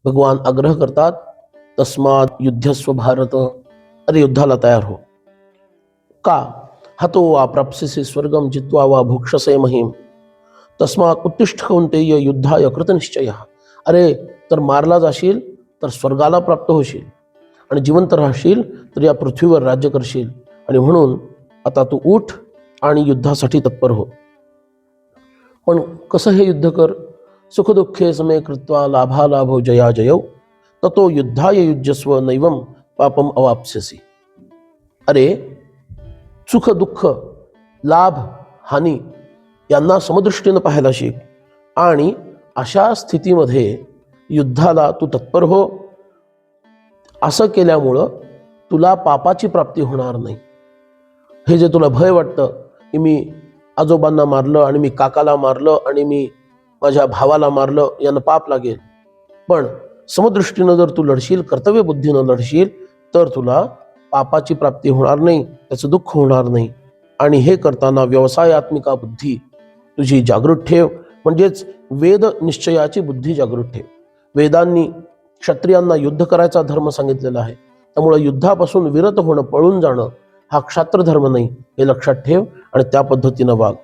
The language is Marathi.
भगवान आग्रह करतात, तस्मात युद्धस्व भारत, अरे युद्धाला तयार हो. का? हतो वा प्राप्स्यसि स्वर्गम जित्वा वा भोक्षसे महीम, तस्मात उत्तिष्ठ कौंतेय युद्धाय कृतनिश्चयः. अरे तर मारला जाशील तर स्वर्गाला प्राप्त होशील, आणि जिवंत राहशील तर या पृथ्वीवर राज्य करशील. आणि म्हणून आता तू उठ आणि युद्धासाठी तत्पर हो. पण कसं हे युद्ध कर? सुखदुःखे समे कृत्वा लाभालाभो जया जयौ, ततो युद्धाय युज्यस्व नैवम पापम अवाप्स्यसि. अरे सुख दुःख, लाभ हानी यांना समदृष्टीनं पाहायला शिक, आणि अशा स्थितीमध्ये युद्धाला तू तत्पर हो. असं केल्यामुळं तुला पापाची प्राप्ती होणार नाही. हे जे तुला भय वाटतं की मी आजोबांना मारलं आणि मी काकाला मारलं आणि मी माझ्या भावाला मारलं, यानं पाप लागेल, पण समदृष्टीनं जर तू लढशील, कर्तव्यबुद्धीनं लढशील, तर तुला पापाची प्राप्ती होणार नाही, त्याचं दुःख होणार नाही. आणि हे करताना व्यवसायात्मिका बुद्धी तुझी जागृत ठेव, म्हणजेच वेद निश्चयाची बुद्धी जागृत ठेव. वेदांनी क्षत्रियांना युद्ध करायचा धर्म सांगितलेला आहे, त्यामुळे युद्धापासून विरत होणं, पळून जाणं हा क्षात्र धर्म नाही, हे लक्षात ठेव आणि त्या पद्धतीनं वाग.